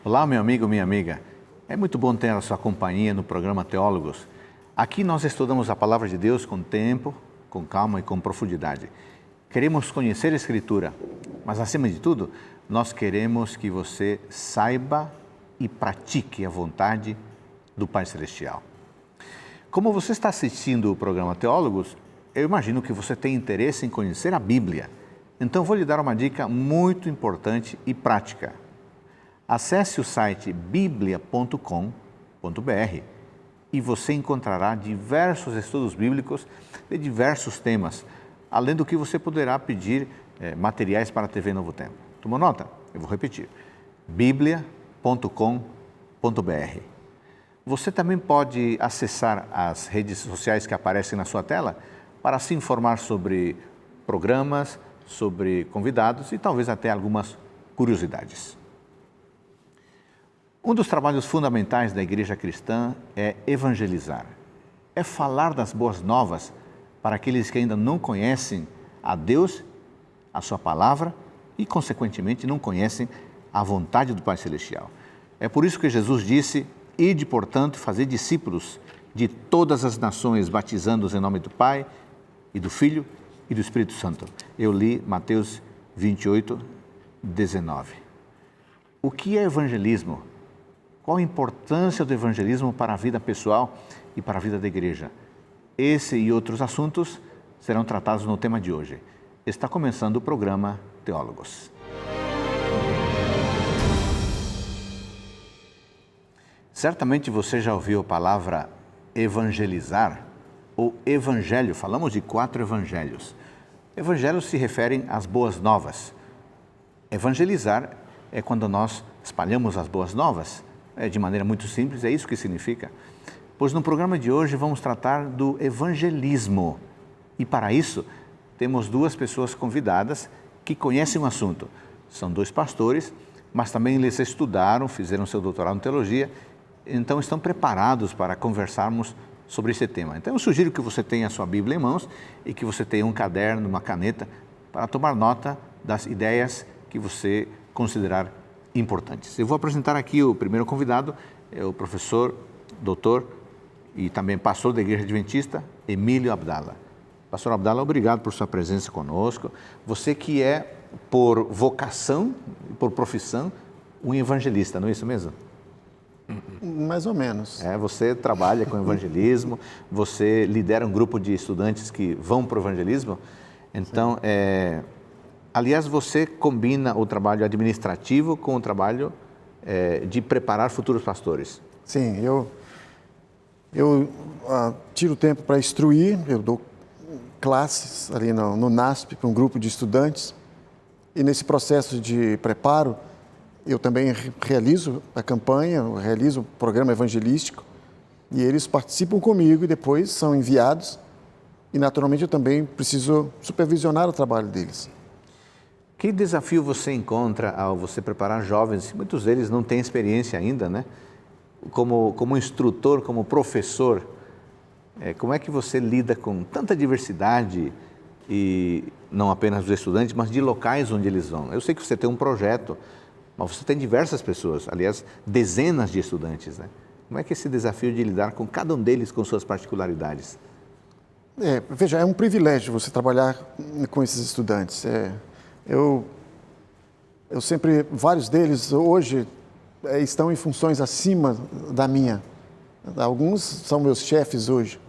Olá, meu amigo, minha amiga. É muito bom ter a sua companhia no programa Teólogos. Aqui nós estudamos a Palavra de Deus com tempo, com calma e com profundidade. Queremos conhecer a Escritura, mas acima de tudo, nós queremos que você saiba e pratique a vontade do Pai Celestial. Como você está assistindo o programa Teólogos, eu imagino que você tem interesse em conhecer a Bíblia. Então vou lhe dar uma dica muito importante e prática. Acesse o site biblia.com.br e você encontrará diversos estudos bíblicos de diversos temas, além do que você poderá pedir materiais para a TV Novo Tempo. Tomou nota? Eu vou repetir. biblia.com.br. Você também pode acessar as redes sociais que aparecem na sua tela para se informar sobre programas, sobre convidados e talvez até algumas curiosidades. Um dos trabalhos fundamentais da igreja cristã é evangelizar. É falar das boas novas para aqueles que ainda não conhecem a Deus, a sua palavra e, consequentemente, não conhecem a vontade do Pai Celestial. É por isso que Jesus disse: ide, portanto, fazer discípulos de todas as nações, batizando-os em nome do Pai e do Filho e do Espírito Santo. Eu li Mateus 28, 19. O que é evangelismo? Qual a importância do evangelismo para a vida pessoal e para a vida da igreja? Esse e outros assuntos serão tratados no tema de hoje. Está começando o programa Teólogos. Certamente você já ouviu a palavra evangelizar ou evangelho. Falamos de 4 evangelhos. Evangelhos se referem às boas novas. Evangelizar é quando nós espalhamos as boas novas. De maneira muito simples, é isso que significa. Pois no programa de hoje vamos tratar do evangelismo. E para isso, temos 2 pessoas convidadas que conhecem o assunto. São 2 pastores, mas também eles estudaram, fizeram seu doutorado em teologia, então estão preparados para conversarmos sobre esse tema. Então eu sugiro que você tenha a sua Bíblia em mãos e que você tenha um caderno, uma caneta, para tomar nota das ideias que você considerar importantes. Eu vou apresentar aqui o primeiro convidado, é o professor, doutor e também pastor da Igreja Adventista, Emílio Abdala. Pastor Abdala, obrigado por sua presença conosco. Você que é, por vocação, por profissão, um evangelista, não é isso mesmo? Mais ou menos. Você trabalha com evangelismo, você lidera um grupo de estudantes que vão para o evangelismo. Então, aliás, você combina o trabalho administrativo com o trabalho de preparar futuros pastores. Sim, eu tiro tempo para instruir, eu dou classes ali no NASP para um grupo de estudantes e nesse processo de preparo eu também realizo a campanha, eu realizo o programa evangelístico e eles participam comigo e depois são enviados e naturalmente eu também preciso supervisionar o trabalho deles. Que desafio você encontra ao você preparar jovens? Muitos deles não têm experiência ainda, né? Como instrutor, como professor, como é que você lida com tanta diversidade, e não apenas dos estudantes, mas de locais onde eles vão? Eu sei que você tem um projeto, mas você tem diversas pessoas, aliás, dezenas de estudantes, né? Como é que é esse desafio de lidar com cada um deles com suas particularidades? Veja, é um privilégio você trabalhar com esses estudantes. Eu sempre, vários deles hoje estão em funções acima da minha. Alguns são meus chefes hoje.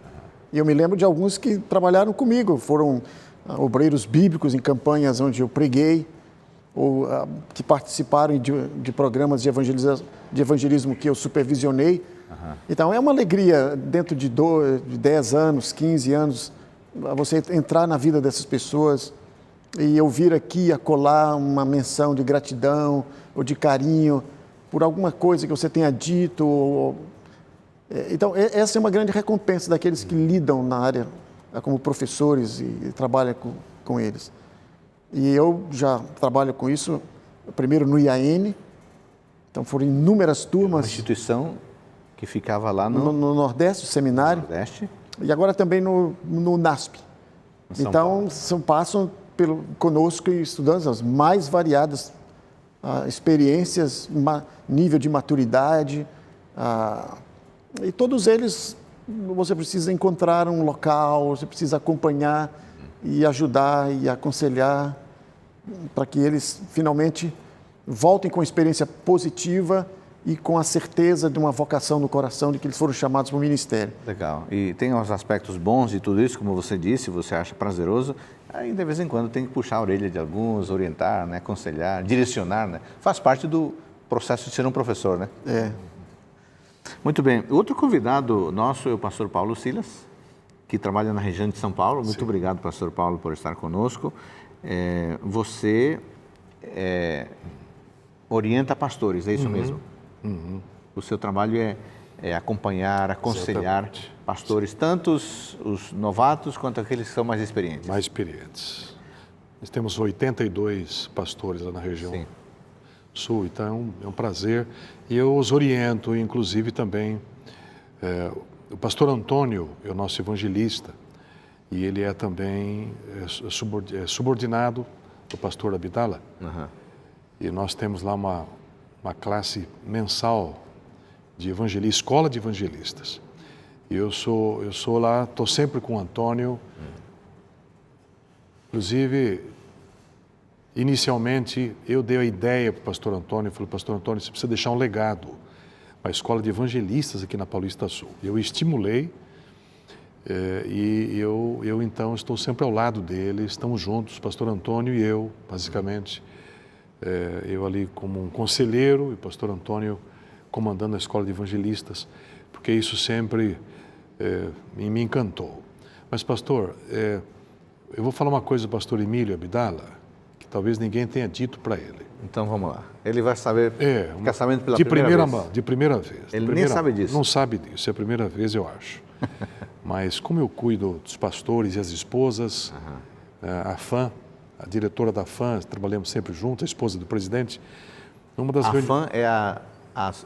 E eu me lembro de alguns que trabalharam comigo, foram obreiros bíblicos em campanhas onde eu preguei, ou que participaram de programas de evangelismo que eu supervisionei. Uhum. Então é uma alegria, dentro de 10 anos, 15 anos, você entrar na vida dessas pessoas e ouvir aqui e acolá uma menção de gratidão ou de carinho por alguma coisa que você tenha dito. Então, essa é uma grande recompensa daqueles que lidam na área como professores e trabalham com eles. E eu já trabalho com isso, primeiro no IAN, então foram inúmeras turmas. Uma instituição que ficava lá no Nordeste, o seminário. Nordeste. E agora também no NASP. Então, passam conosco estudantes das mais variadas experiências, nível de maturidade, e todos eles você precisa encontrar um local, você precisa acompanhar e ajudar e aconselhar para que eles finalmente voltem com experiência positiva e com a certeza de uma vocação no coração de que eles foram chamados para o ministério. Legal. E tem os aspectos bons de tudo isso, como você disse, você acha prazeroso, aí de vez em quando tem que puxar a orelha de alguns, orientar, né, aconselhar, direcionar, né? Faz parte do processo de ser um professor, né? É. Muito bem. Outro convidado nosso é o pastor Paulo Silas, que trabalha na região de São Paulo. Muito obrigado, pastor Paulo, por estar conosco. Você orienta pastores, é isso mesmo? O seu trabalho é acompanhar, aconselhar pastores, tanto os novatos quanto aqueles que são mais experientes. Mais experientes. Nós temos 82 pastores lá na região sul, então é um prazer. E eu os oriento, inclusive também, o pastor Antônio é o nosso evangelista, e ele é também subordinado do pastor Abdala. E nós temos lá uma classe mensal de evangelistas, escola de evangelistas. E eu sou lá, estou sempre com o Antônio. Inclusive, inicialmente, eu dei a ideia para o pastor Antônio, falei, pastor Antônio, você precisa deixar um legado para a escola de evangelistas aqui na Paulista Sul. Eu estimulei, e eu então estou sempre ao lado dele, estamos juntos, pastor Antônio e eu, basicamente. Eu ali como um conselheiro e o pastor Antônio comandando a escola de evangelistas, porque isso sempre me encantou. Mas, pastor, eu vou falar uma coisa do pastor Emílio Abdala, que talvez ninguém tenha dito para ele. Então vamos lá. Ele vai saber, ficar sabendo pela primeira vez. De primeira vez. Ele nem sabe disso. Não sabe disso, é a primeira vez, eu acho. Mas como eu cuido dos pastores e as esposas, a FAM, a diretora da FAM, trabalhamos sempre juntos, a esposa do presidente. FAM é a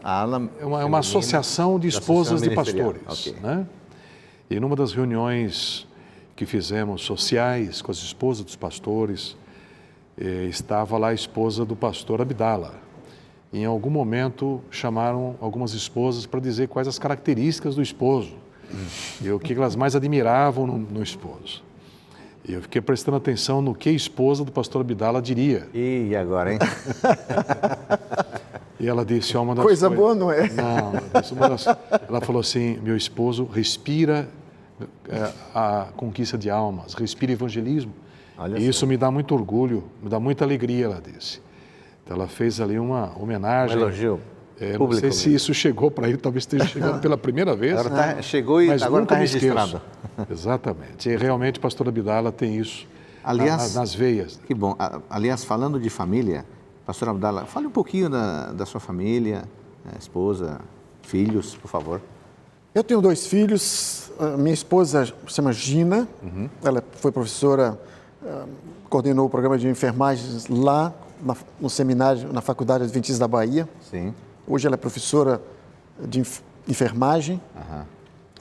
ala... É uma associação de esposas de pastores. Né? E numa das reuniões que fizemos sociais com as esposas dos pastores, estava lá a esposa do pastor Abdala. Em algum momento chamaram algumas esposas para dizer quais as características do esposo e o que elas mais admiravam no esposo. E eu fiquei prestando atenção no que a esposa do pastor Abdala diria. E agora, hein? E ela disse, uma das coisa boa, não é? Não, ela falou assim, meu esposo respira a conquista de almas, respira evangelismo. Olha e isso me dá muito orgulho, me dá muita alegria, ela disse. Então ela fez ali uma homenagem. Um elogio. Não sei se isso chegou para ele, talvez esteja chegando pela primeira vez. Agora chegou e agora está registrado. Exatamente. E realmente o pastor Abdala tem isso nas veias. Que bom. Aliás, falando de família, pastor Abdala, fale um pouquinho da sua família, esposa, filhos, por favor. Eu tenho 2 filhos. Minha esposa se chama Gina. Ela foi professora, coordenou o programa de enfermagem lá no seminário, na Faculdade Adventista da Bahia. Sim. Hoje ela é professora de enfermagem.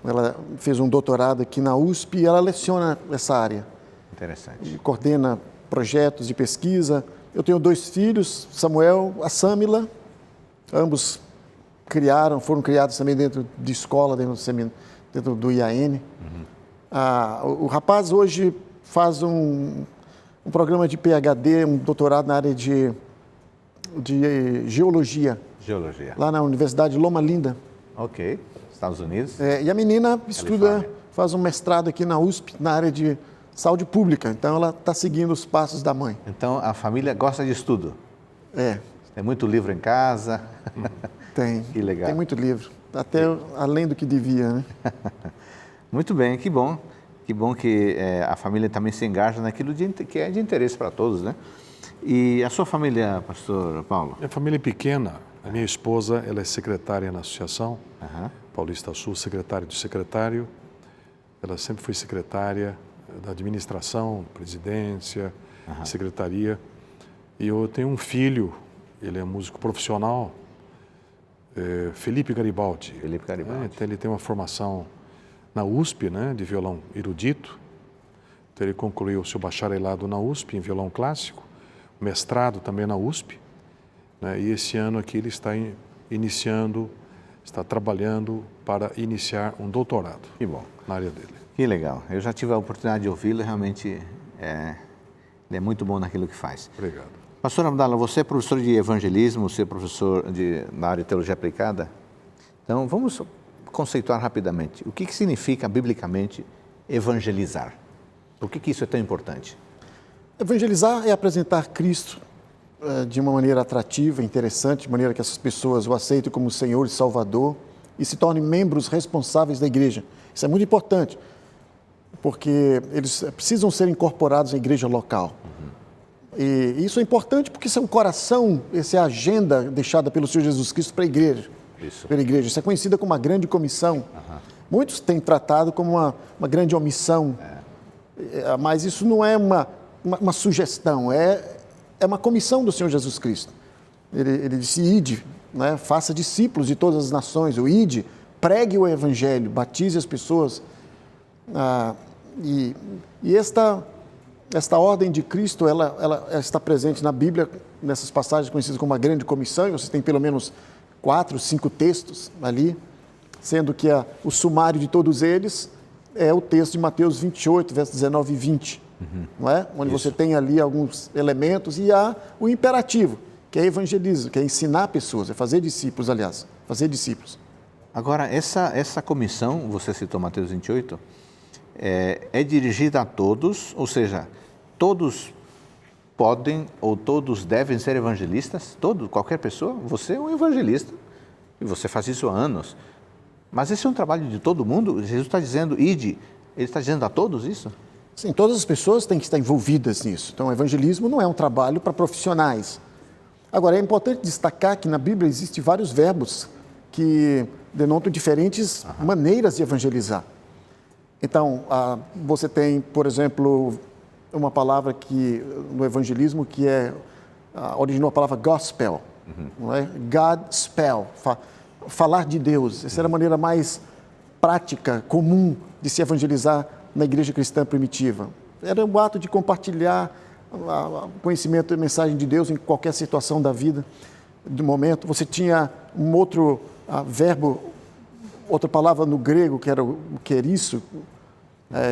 Ela fez um doutorado aqui na USP e ela leciona essa área. Interessante. E coordena projetos de pesquisa. Eu tenho 2 filhos, Samuel, a Sâmila. Ambos foram criados também dentro de escola, dentro do IAN. O rapaz hoje faz um programa de PhD, um doutorado na área de geologia. Geologia. Lá na Universidade Loma Linda. Ok. Estados Unidos. E a menina faz um mestrado aqui na USP, na área de saúde pública. Então, ela está seguindo os passos da mãe. Então, a família gosta de estudo. Tem muito livro em casa. Tem. Que legal. Tem muito livro. Até além do que devia, né? Muito bem, que bom. Que bom que a família também se engaja naquilo que é de interesse para todos, né? E a sua família, pastor Paulo? Minha família é pequena. A minha esposa, ela é secretária na associação, Paulista Sul, secretária do secretário. Ela sempre foi secretária da administração, presidência, secretaria. E eu tenho um filho, ele é músico profissional, Felipe Garibaldi. Felipe Garibaldi. Então ele tem uma formação na USP, né, de violão erudito. Então ele concluiu o seu bacharelado na USP em violão clássico, mestrado também na USP. né? E esse ano aqui ele está iniciando, está trabalhando para iniciar um doutorado. Que bom. Na área dele. Que legal. Eu já tive a oportunidade de ouvi-lo, realmente ele é muito bom naquilo que faz. Obrigado. Pastor Abdala, você é professor de evangelismo, você é professor na área de teologia aplicada. Então, vamos conceituar rapidamente. O que significa, biblicamente, evangelizar? Por que isso é tão importante? Evangelizar é apresentar Cristo de uma maneira atrativa, interessante, de maneira que essas pessoas o aceitem como Senhor e Salvador e se tornem membros responsáveis da igreja. Isso é muito importante, porque eles precisam ser incorporados à igreja local. E isso é importante porque isso é um coração, essa é a agenda deixada pelo Senhor Jesus Cristo para a igreja. Pela igreja. Isso é conhecida como uma grande comissão. Muitos têm tratado como uma grande omissão, mas isso não é uma sugestão, é uma comissão do Senhor Jesus Cristo. Ele disse, ide, né, faça discípulos de todas as nações, o ide, pregue o evangelho, batize as pessoas. E esta ordem de Cristo, ela está presente na Bíblia, nessas passagens conhecidas como a grande comissão, e você tem pelo menos 4, 5 textos ali, sendo que o sumário de todos eles é o texto de Mateus 28, versos 19 e 20, não é? Onde você tem ali alguns elementos e há o imperativo, que é evangelismo, que é ensinar pessoas, é fazer discípulos, aliás, fazer discípulos. Agora, essa comissão, você citou Mateus 28, é dirigida a todos, ou seja, todos podem ou todos devem ser evangelistas? Qualquer pessoa? Você é um evangelista e você faz isso há anos. Mas esse é um trabalho de todo mundo? Jesus está dizendo, ide, ele está dizendo a todos isso? Sim, todas as pessoas têm que estar envolvidas nisso. Então, o evangelismo não é um trabalho para profissionais. Agora, é importante destacar que na Bíblia existem vários verbos que denotam diferentes maneiras de evangelizar. Então, você tem, por exemplo, uma palavra no evangelismo que originou a palavra gospel, não é? God spell, falar de Deus. Essa era a maneira mais prática, comum de se evangelizar na igreja cristã primitiva. Era o ato de compartilhar conhecimento e mensagem de Deus em qualquer situação da vida, do momento. Você tinha um outro verbo, outra palavra no grego, que era o querisso,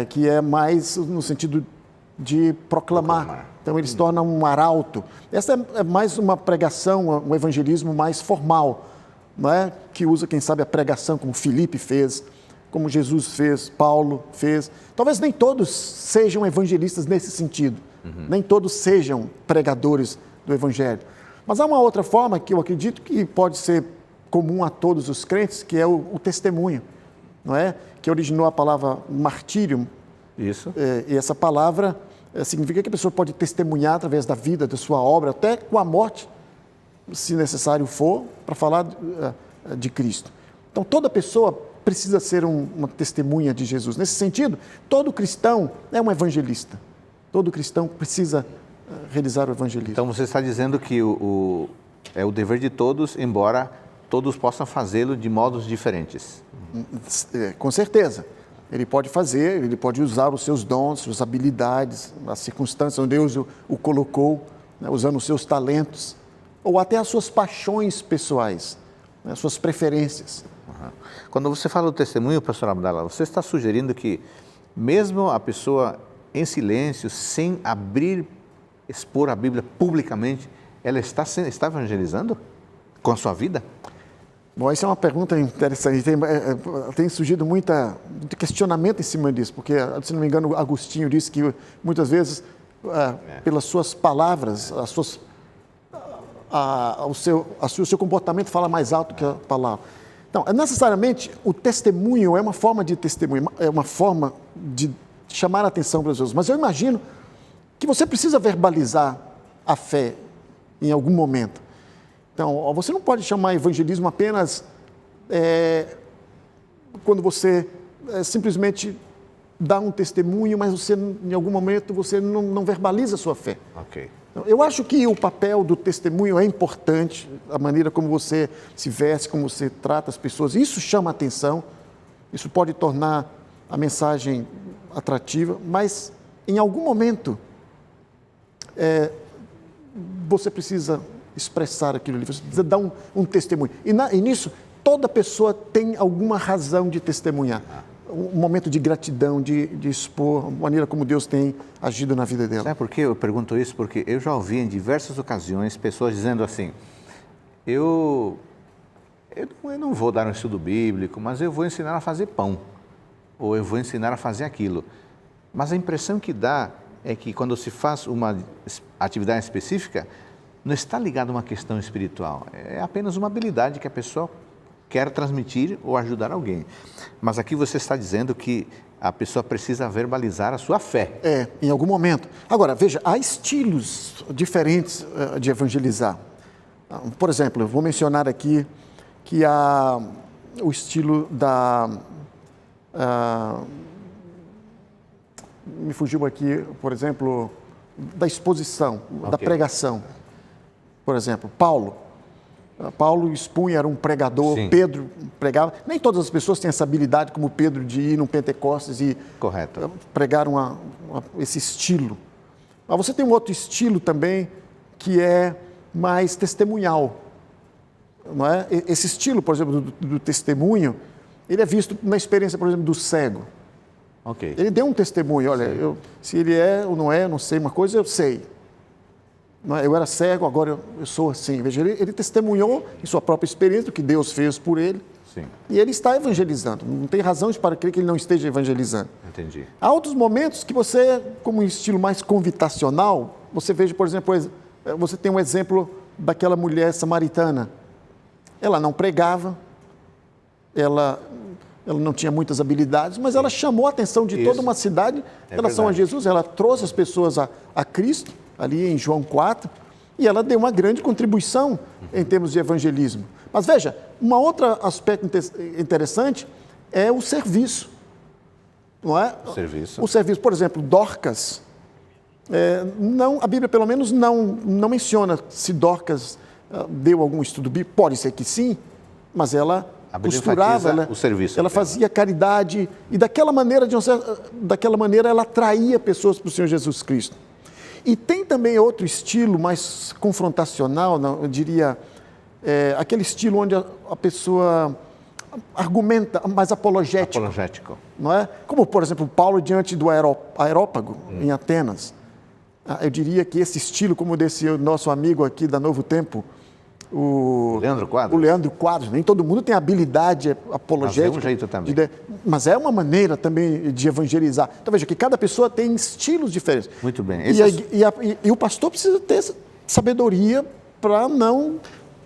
que é mais no sentido de proclamar. Então, ele se torna um arauto. Essa é mais uma pregação, um evangelismo mais formal, não é? Que usa, quem sabe, a pregação como Filipe fez, como Jesus fez, Paulo fez. Talvez nem todos sejam evangelistas nesse sentido, nem todos sejam pregadores do evangelho. Mas há uma outra forma que eu acredito que pode ser comum a todos os crentes, que é o testemunho, não é? Que originou a palavra martírio. Isso. E essa palavra significa que a pessoa pode testemunhar através da vida, da sua obra, até com a morte, se necessário for, para falar de Cristo. Então, toda pessoa precisa ser uma testemunha de Jesus. Nesse sentido, todo cristão é um evangelista. Todo cristão precisa realizar o evangelismo. Então, você está dizendo que é o dever de todos, embora todos possam fazê-lo de modos diferentes. Com certeza. Ele pode fazer, ele pode usar os seus dons, suas habilidades, as circunstâncias onde Deus o colocou, né, usando os seus talentos, ou até as suas paixões pessoais, né, as suas preferências. Quando você fala do testemunho, pastor Abdala, você está sugerindo que mesmo a pessoa em silêncio, sem expor a Bíblia publicamente, ela está evangelizando com a sua vida? Bom, essa é uma pergunta interessante. Tem surgido muito questionamento em cima disso, porque, se não me engano, Agostinho disse que muitas vezes, pelas suas palavras, o seu comportamento fala mais alto que a palavra. Então, necessariamente, o testemunho é uma forma de testemunho, é uma forma de chamar a atenção para as pessoas. Mas eu imagino que você precisa verbalizar a fé em algum momento. Então, você não pode chamar evangelismo apenas quando você simplesmente dá um testemunho, mas você, em algum momento, você não verbaliza a sua fé. Ok. Então, eu acho que o papel do testemunho é importante, a maneira como você se veste, como você trata as pessoas. Isso chama a atenção, isso pode tornar a mensagem atrativa, mas em algum momento você precisa expressar aquilo ali, você precisa dar um testemunho. E nisso, toda pessoa tem alguma razão de testemunhar. Um momento de gratidão, de expor a maneira como Deus tem agido na vida dela. Sabe por que eu pergunto isso? Porque eu já ouvi em diversas ocasiões pessoas dizendo assim, eu não vou dar um estudo bíblico, mas eu vou ensinar a fazer pão, ou eu vou ensinar a fazer aquilo. Mas a impressão que dá é que quando se faz uma atividade específica, não está ligado a uma questão espiritual, é apenas uma habilidade que a pessoa quer transmitir ou ajudar alguém. Mas aqui você está dizendo que a pessoa precisa verbalizar a sua fé. Em algum momento. Agora, veja, há estilos diferentes de evangelizar. Por exemplo, eu vou mencionar aqui que há o estilo me fugiu aqui, por exemplo, da exposição, da pregação. Por exemplo, Paulo expunha, era um pregador, sim. Pedro pregava. Nem todas as pessoas têm essa habilidade como Pedro de ir num Pentecostes e pregar esse estilo. Mas você tem um outro estilo também que é mais testemunhal. Não é? Esse estilo, por exemplo, do testemunho, ele é visto na experiência, por exemplo, do cego. Okay. Ele deu um testemunho, olha, se ele é ou não é, não sei, uma coisa eu sei. Eu era cego, agora eu sou assim. Veja, ele testemunhou em sua própria experiência do que Deus fez por ele. Sim. E ele está evangelizando. Não tem razões para crer que ele não esteja evangelizando. Entendi. Há outros momentos que você, como um estilo mais convitacional, você veja, por exemplo, você tem um exemplo daquela mulher samaritana. Ela não pregava, ela não tinha muitas habilidades, mas ela chamou a atenção de toda uma cidade em relação a Jesus. Ela trouxe as pessoas a Cristo, ali em João 4, e ela deu uma grande contribuição em termos de evangelismo. Mas veja, um outro aspecto interessante é o serviço. Não é? O serviço, por exemplo, Dorcas, a Bíblia pelo menos não menciona se Dorcas deu algum estudo bíblico, pode ser que sim, mas ela costurava, o serviço ela fazia caridade e daquela maneira ela atraía pessoas para o Senhor Jesus Cristo. E tem também outro estilo mais confrontacional, eu diria, aquele estilo onde a pessoa argumenta, mais apologético. Não é? Como, por exemplo, Paulo diante do Areópago, em Atenas. Eu diria que esse estilo, como desse nosso amigo aqui da Novo Tempo, o Leandro Quadros, nem todo mundo tem habilidade apologética. Mas é um jeito também. Mas é uma maneira também de evangelizar. Então veja que cada pessoa tem estilos diferentes. Muito bem. E o pastor precisa ter sabedoria para não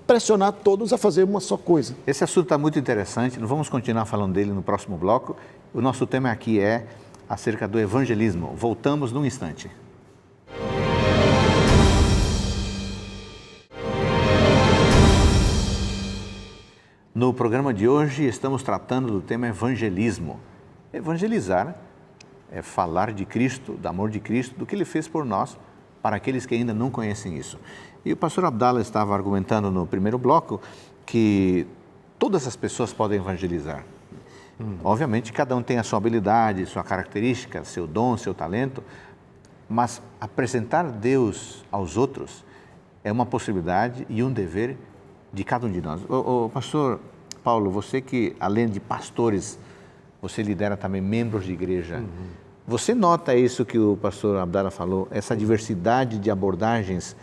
pressionar todos a fazer uma só coisa. Esse assunto está muito interessante, nós vamos continuar falando dele no próximo bloco. O nosso tema aqui é acerca do evangelismo. Voltamos num instante. No programa de hoje estamos tratando do tema evangelismo. Evangelizar é falar de Cristo, do amor de Cristo, do que Ele fez por nós, para aqueles que ainda não conhecem isso. E o pastor Abdala estava argumentando no primeiro bloco que todas as pessoas podem evangelizar. Obviamente, cada um tem a sua habilidade, sua característica, seu dom, seu talento, mas apresentar Deus aos outros é uma possibilidade e um dever de cada um de nós. O pastor Paulo, você que, além de pastores, você lidera também membros de igreja. Você nota isso que o pastor Abdala falou, essa diversidade de abordagens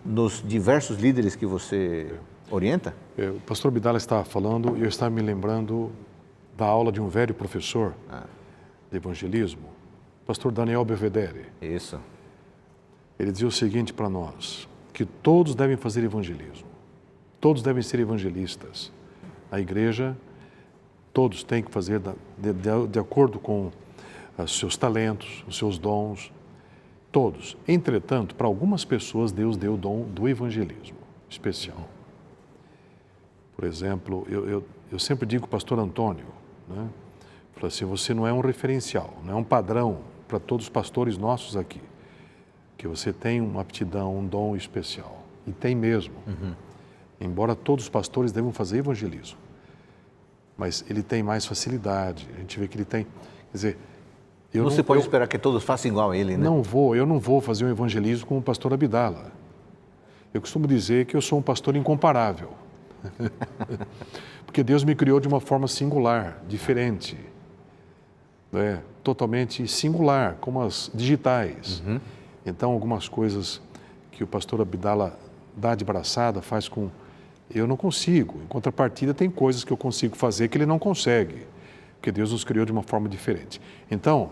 nos diversos líderes que você orienta? O pastor Abdala estava falando e eu estava me lembrando da aula de um velho professor de evangelismo, pastor Daniel Belvedere. Isso. Ele dizia o seguinte para nós, que todos devem fazer evangelismo. Todos devem ser evangelistas. A igreja, todos têm que fazer de acordo com os seus talentos, os seus dons, todos. Entretanto, para algumas pessoas, Deus deu o dom do evangelismo especial. Por exemplo, eu sempre digo ao pastor Antônio, né? Falo assim, você não é um referencial, não é um padrão para todos os pastores nossos aqui, que você tem uma aptidão, um dom especial. E tem mesmo. Embora todos os pastores devam fazer evangelismo, mas ele tem mais facilidade, a gente vê que ele tem, quer dizer... Não se pode esperar que todos façam igual a ele, né? Eu não vou fazer um evangelismo como o pastor Abdala. Eu costumo dizer que eu sou um pastor incomparável. Porque Deus me criou de uma forma singular, diferente, né? Totalmente singular, como as digitais. Então, algumas coisas que o pastor Abdala dá de braçada, faz com... Eu não consigo. Em contrapartida, tem coisas que eu consigo fazer que ele não consegue, porque Deus nos criou de uma forma diferente. Então,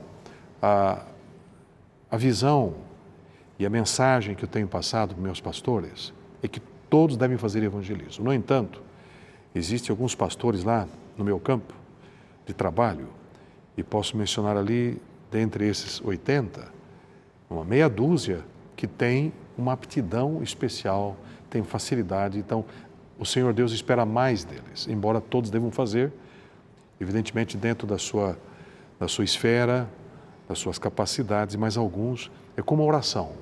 a visão e a mensagem que eu tenho passado para meus pastores é que todos devem fazer evangelismo. No entanto, existem alguns pastores lá no meu campo de trabalho, e posso mencionar ali, dentre esses 80, uma meia dúzia que tem uma aptidão especial, tem facilidade. Então, o Senhor Deus espera mais deles, embora todos devam fazer, evidentemente dentro da sua esfera, das suas capacidades, mas alguns é como a oração.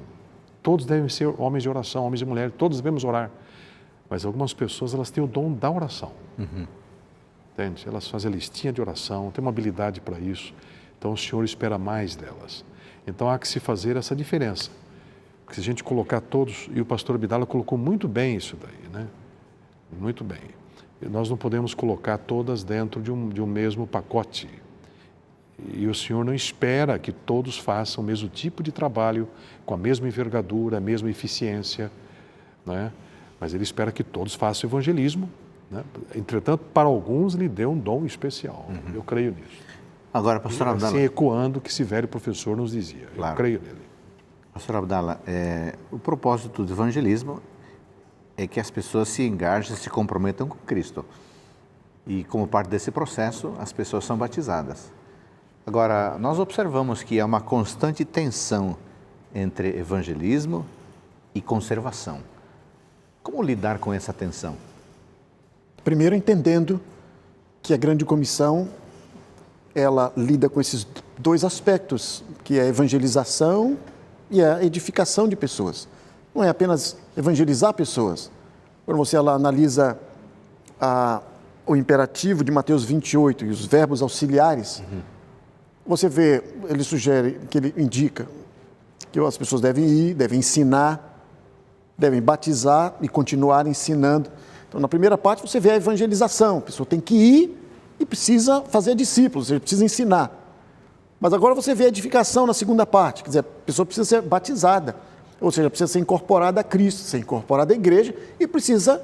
Todos devem ser homens de oração, homens e mulheres, todos devemos orar. Mas algumas pessoas, elas têm o dom da oração. Entende? Elas fazem a listinha de oração, têm uma habilidade para isso. Então, o Senhor espera mais delas. Então, há que se fazer essa diferença. Porque se a gente colocar todos, e o pastor Abdala colocou muito bem isso daí, né? Muito bem. E nós não podemos colocar todas dentro de um mesmo pacote. E o Senhor não espera que todos façam o mesmo tipo de trabalho, com a mesma envergadura, a mesma eficiência, né? Mas Ele espera que todos façam evangelismo, né? Entretanto, para alguns Ele deu um dom especial. Eu creio nisso. Agora, pastor Abdala... Assim, ecoando o que esse velho professor nos dizia. Claro. Eu creio nele. Pastor Abdala, o propósito do evangelismo é que as pessoas se engajem, se comprometam com Cristo. E como parte desse processo, as pessoas são batizadas. Agora, nós observamos que há uma constante tensão entre evangelismo e conservação. Como lidar com essa tensão? Primeiro, entendendo que a grande comissão, ela lida com esses dois aspectos, que é a evangelização e a edificação de pessoas. Não é apenas evangelizar pessoas. Quando você analisa o imperativo de Mateus 28 e os verbos auxiliares, você vê, ele sugere, que ele indica que as pessoas devem ir, devem ensinar, devem batizar e continuar ensinando. Então, na primeira parte, você vê a evangelização. A pessoa tem que ir e precisa fazer discípulos, ele precisa ensinar. Mas agora você vê a edificação na segunda parte, quer dizer, a pessoa precisa ser batizada, ou seja, precisa ser incorporada a Cristo, ser incorporada à igreja e precisa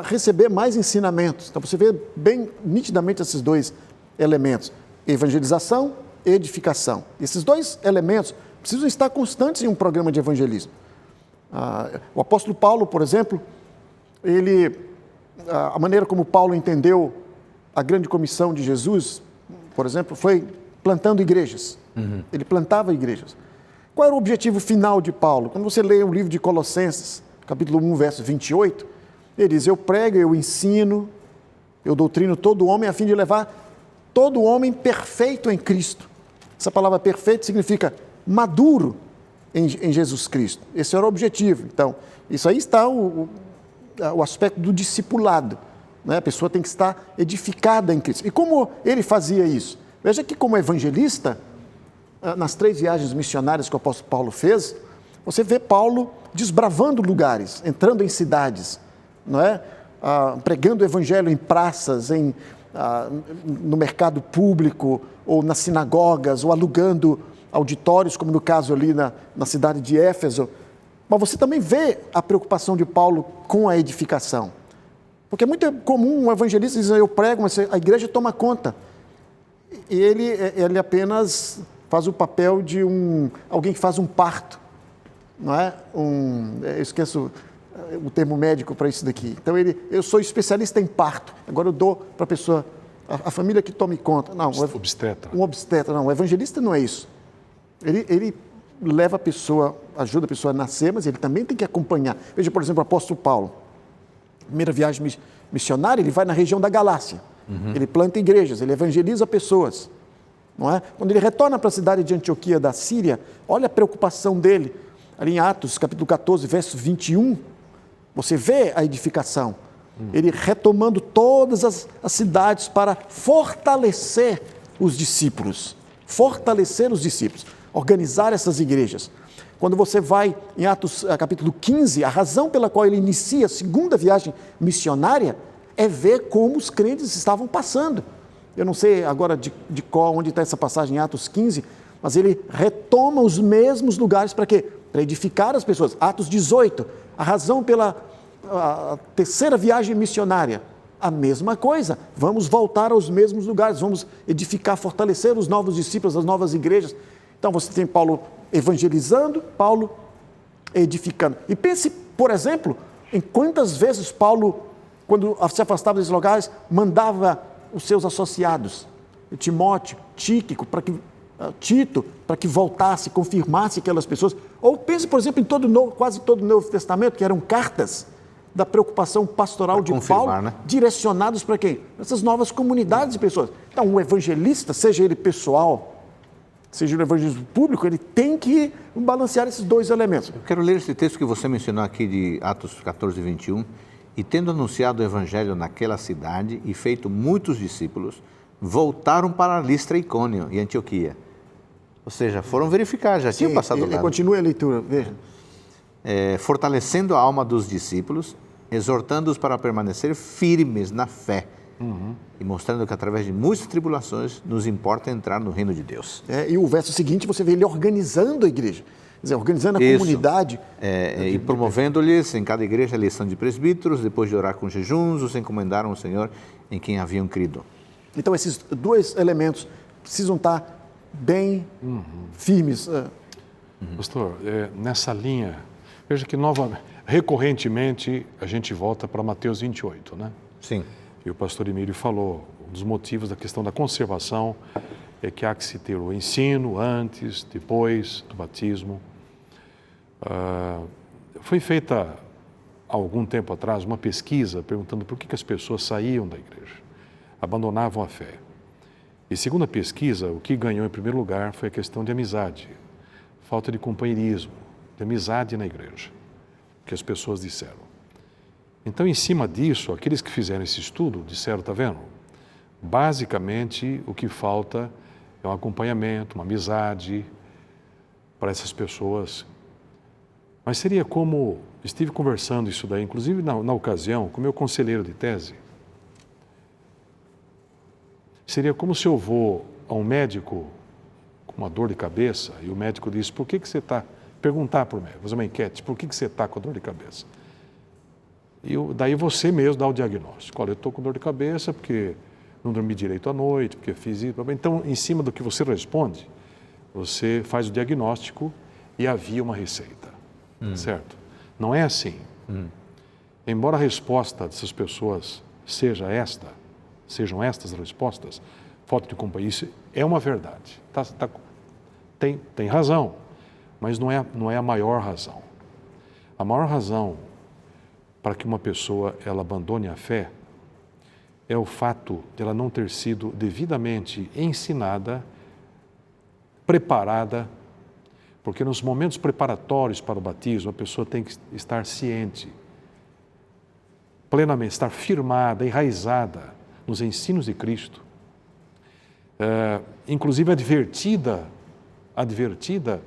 receber mais ensinamentos. Então, você vê bem nitidamente esses dois elementos, evangelização e edificação. Esses dois elementos precisam estar constantes em um programa de evangelismo. O apóstolo Paulo, por exemplo, a maneira como Paulo entendeu a grande comissão de Jesus, por exemplo, foi plantando igrejas. Ele plantava igrejas. Qual era o objetivo final de Paulo? Quando você lê o livro de Colossenses, capítulo 1, verso 28, ele diz, eu prego, eu ensino, eu doutrino todo homem a fim de levar todo homem perfeito em Cristo. Essa palavra perfeito significa maduro em Jesus Cristo. Esse era o objetivo. Então, isso aí está o aspecto do discipulado, né? A pessoa tem que estar edificada em Cristo. E como ele fazia isso? Veja que como evangelista, nas 3 viagens missionárias que o apóstolo Paulo fez, você vê Paulo desbravando lugares, entrando em cidades, não é? Pregando o evangelho em praças, no mercado público, ou nas sinagogas, ou alugando auditórios, como no caso ali na cidade de Éfeso. Mas você também vê a preocupação de Paulo com a edificação. Porque é muito comum um evangelista dizer, eu prego, mas a igreja toma conta. E ele apenas faz o papel de alguém que faz um parto, não é? Eu esqueço o termo médico para isso daqui. Então, eu sou especialista em parto, agora eu dou para a pessoa, a família que tome conta. Não, obstetra. Um obstetra, não, o evangelista não é isso. Ele leva a pessoa, ajuda a pessoa a nascer, mas ele também tem que acompanhar. Veja, por exemplo, o apóstolo Paulo. Primeira viagem missionária, ele vai na região da Galácia. Ele planta igrejas, ele evangeliza pessoas. Não é? Quando ele retorna para a cidade de Antioquia da Síria, olha a preocupação dele. Ali em Atos, capítulo 14, verso 21, você vê a edificação. Ele retomando todas as cidades para fortalecer os discípulos. Fortalecer os discípulos. Organizar essas igrejas. Quando você vai em Atos capítulo 15, a razão pela qual ele inicia a segunda viagem missionária é ver como os crentes estavam passando. Eu não sei agora de qual, onde está essa passagem em Atos 15, mas ele retoma os mesmos lugares para quê? Para edificar as pessoas. Atos 18, a razão pela terceira viagem missionária, a mesma coisa. Vamos voltar aos mesmos lugares, vamos edificar, fortalecer os novos discípulos, as novas igrejas. Então você tem Paulo evangelizando, Paulo edificando. E pense, por exemplo, em quantas vezes Paulo, quando se afastava desses lugares, mandava os seus associados, Timóteo, Tíquico, Tito, para que voltasse, confirmasse aquelas pessoas. Ou pense, por exemplo, em quase todo o Novo Testamento, que eram cartas da preocupação pastoral de Paulo, né? Direcionados para quem? Essas novas comunidades de pessoas. Então, o evangelista, seja ele pessoal, seja o evangelismo público, ele tem que balancear esses dois elementos. Eu quero ler esse texto que você mencionou aqui de Atos 14, 21. E tendo anunciado o evangelho naquela cidade e feito muitos discípulos, voltaram para Listra, Icônio e Antioquia. Ou seja, foram verificar, já tinham passado lá. Continue a leitura, veja. Fortalecendo a alma dos discípulos, exortando-os para permanecer firmes na fé e mostrando que através de muitas tribulações nos importa entrar no reino de Deus. E o verso seguinte você vê ele organizando a igreja. Quer dizer, organizando a comunidade. E promovendo-lhes em cada igreja a eleição de presbíteros, depois de orar com jejuns, os encomendaram ao Senhor em quem haviam crido. Então, esses dois elementos precisam estar bem firmes. Pastor, nessa linha, veja que recorrentemente a gente volta para Mateus 28, né? Sim. E o pastor Emílio falou, um dos motivos da questão da conservação é que há que se ter o ensino antes, depois do batismo. Foi feita há algum tempo atrás uma pesquisa perguntando por que as pessoas saíam da igreja, abandonavam a fé. E segundo a pesquisa, o que ganhou em primeiro lugar foi a questão de amizade, falta de companheirismo, de amizade na igreja, que as pessoas disseram. Então, em cima disso, aqueles que fizeram esse estudo disseram, está vendo? Basicamente, o que falta é um acompanhamento, uma amizade para essas pessoas. Mas seria como, estive conversando isso daí, inclusive na ocasião, com o meu conselheiro de tese. Seria como se eu vou a um médico com uma dor de cabeça e o médico diz, por que você está... Perguntar para o médico, fazer uma enquete, por que você está com dor de cabeça? E daí você mesmo dá o diagnóstico. Olha, eu estou com dor de cabeça porque não dormi direito à noite, porque fiz isso. Então, em cima do que você responde, você faz o diagnóstico e havia uma receita, certo? Não é assim. Embora a resposta dessas pessoas sejam estas respostas, falta de companhia, isso é uma verdade. Tem razão, mas não é a maior razão. A maior razão para que uma pessoa ela abandone a fé é o fato de ela não ter sido devidamente ensinada, preparada, porque nos momentos preparatórios para o batismo, a pessoa tem que estar ciente, plenamente, estar firmada, enraizada nos ensinos de Cristo, inclusive advertida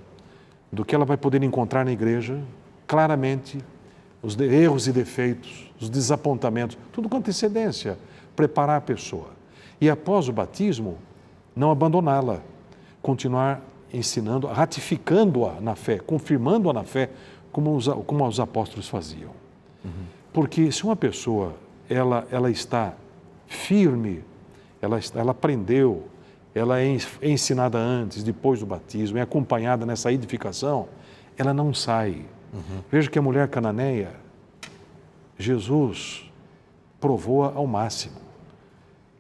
do que ela vai poder encontrar na igreja, claramente, os erros e defeitos, os desapontamentos, tudo com antecedência, preparar a pessoa. E após o batismo, não abandoná-la, continuar ensinando, ratificando-a na fé, confirmando-a na fé, como os apóstolos faziam. Porque se uma pessoa, ela está firme, ela aprendeu, ela é ensinada antes, depois do batismo, é acompanhada nessa edificação, ela não sai. Veja que a mulher cananeia, Jesus provou-a ao máximo.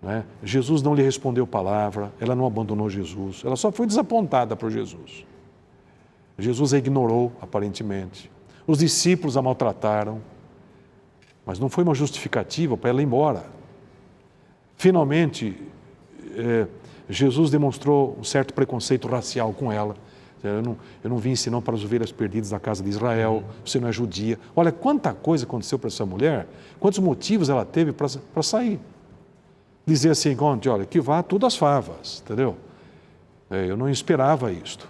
Não é? Jesus não lhe respondeu palavra, ela não abandonou Jesus, ela só foi desapontada por Jesus. Jesus a ignorou, aparentemente. Os discípulos a maltrataram, mas não foi uma justificativa para ela ir embora. Finalmente, Jesus demonstrou um certo preconceito racial com ela. Eu não vim senão para as ovelhas perdidas da casa de Israel, você não é judia. Olha quanta coisa aconteceu para essa mulher, quantos motivos ela teve para sair. Dizer assim, olha, que vá tudo às favas, entendeu? Eu não esperava isto,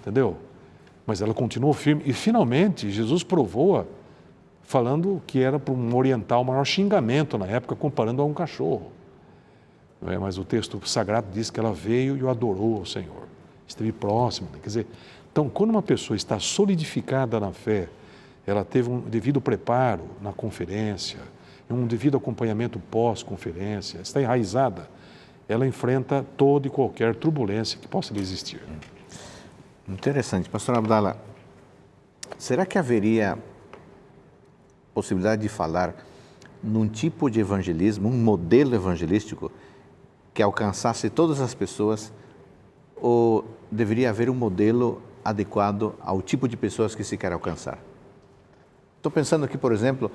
entendeu? Mas ela continuou firme e finalmente Jesus provou-a falando que era para um oriental o maior xingamento na época, comparando a um cachorro. Não é? Mas o texto sagrado diz que ela veio e o adorou ao Senhor. Esteve próximo. Quer dizer, então, quando uma pessoa está solidificada na fé, ela teve um devido preparo na conferência, um devido acompanhamento pós-conferência, está enraizada, ela enfrenta toda e qualquer turbulência que possa existir. Interessante. Pastor Abdala, será que haveria possibilidade de falar num tipo de evangelismo, um modelo evangelístico que alcançasse todas as pessoas, ou deveria haver um modelo adequado ao tipo de pessoas que se quer alcançar? Estou pensando aqui, por exemplo,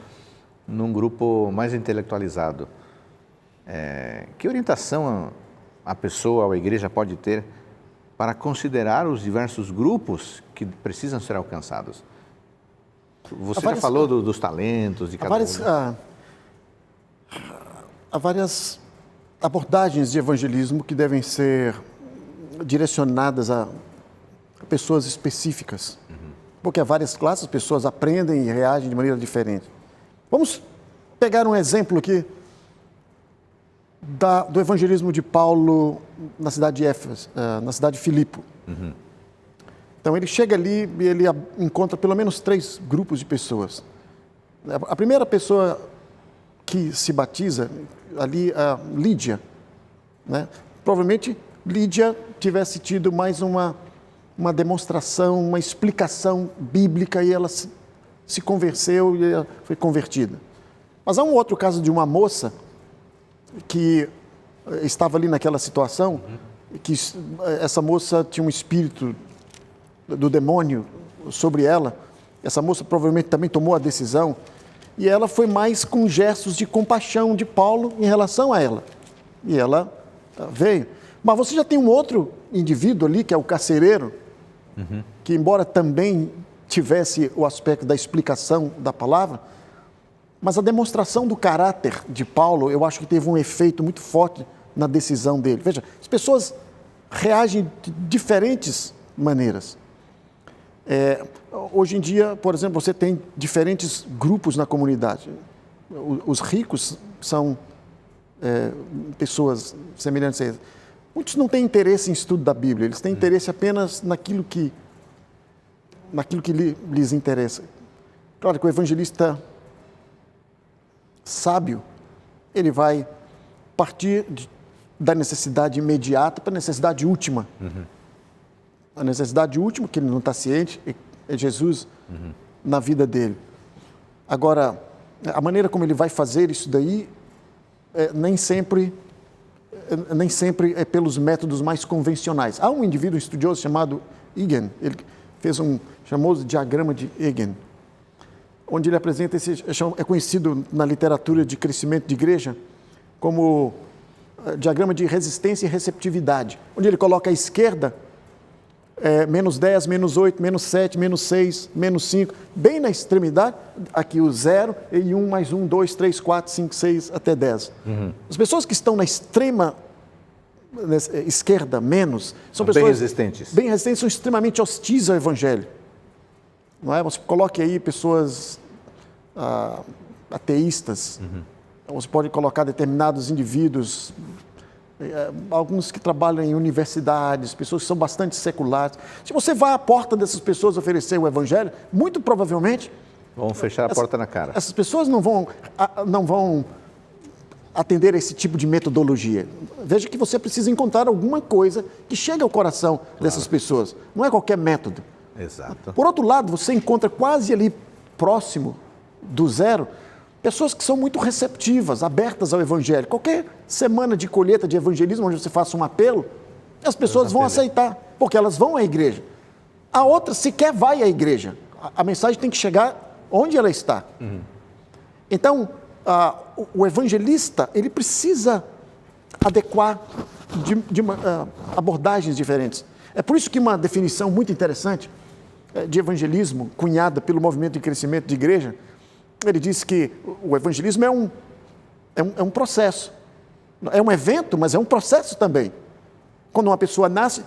num grupo mais intelectualizado. Que orientação a pessoa ou a igreja pode ter para considerar os diversos grupos que precisam ser alcançados? Você já falou dos talentos de cada um. Há várias abordagens de evangelismo que devem ser direcionadas a pessoas específicas. Porque há várias classes, as pessoas aprendem e reagem de maneira diferente. Vamos pegar um exemplo aqui do evangelismo de Paulo na cidade de Éfeso, na cidade de Filipo. Então ele chega ali e ele encontra pelo menos 3 grupos de pessoas. A primeira pessoa que se batiza ali é Lídia, né? Provavelmente Lídia tivesse tido mais uma demonstração, uma explicação bíblica e ela se converteu e ela foi convertida. Mas há um outro caso de uma moça que estava ali naquela situação, que essa moça tinha um espírito do demônio sobre ela. Essa moça provavelmente também tomou a decisão e ela foi mais com gestos de compaixão de Paulo em relação a ela. E ela veio. Mas você já tem um outro indivíduo ali, que é o carcereiro, que embora também tivesse o aspecto da explicação da palavra, mas a demonstração do caráter de Paulo, eu acho que teve um efeito muito forte na decisão dele. Veja, as pessoas reagem de diferentes maneiras. Hoje em dia, por exemplo, você tem diferentes grupos na comunidade. Os ricos são pessoas semelhantes a eles. Muitos não têm interesse em estudo da Bíblia, eles têm interesse apenas naquilo que lhes interessa. Claro que o evangelista sábio, ele vai partir da necessidade imediata para a necessidade última. A necessidade última, que ele não está ciente, é Jesus na vida dele. Agora, a maneira como ele vai fazer isso daí, nem sempre é pelos métodos mais convencionais. Há um indivíduo estudioso chamado Egan, ele fez um famoso diagrama de Egan, onde ele apresenta é conhecido na literatura de crescimento de igreja como diagrama de resistência e receptividade, onde ele coloca à esquerda menos 10, menos 8, menos 7, menos 6, menos 5, bem na extremidade, aqui o 0 e 1 mais 1, 2, 3, 4, 5, 6, até 10. As pessoas que estão na extrema esquerda, menos, são pessoas bem resistentes. Bem resistentes, são extremamente hostis ao evangelho. Não é? Você coloque aí pessoas ateístas, você pode colocar determinados indivíduos, alguns que trabalham em universidades, pessoas que são bastante seculares. Se você vai à porta dessas pessoas oferecer o evangelho, muito provavelmente vão fechar a porta na cara. Essas pessoas não vão atender a esse tipo de metodologia. Veja que você precisa encontrar alguma coisa que chegue ao coração dessas pessoas. Não é qualquer método. Exato. Por outro lado, você encontra quase ali próximo do 0 pessoas que são muito receptivas, abertas ao evangelho. Qualquer semana de colheita de evangelismo, onde você faça um apelo, as pessoas vão aceitar, porque elas vão à igreja. A outra sequer vai à igreja. A mensagem tem que chegar onde ela está. Então, o evangelista, ele precisa adequar de abordagens diferentes. É por isso que uma definição muito interessante de evangelismo, cunhada pelo movimento de crescimento de igreja, ele diz que o evangelismo é um processo. É um evento, mas é um processo também. Quando uma pessoa nasce,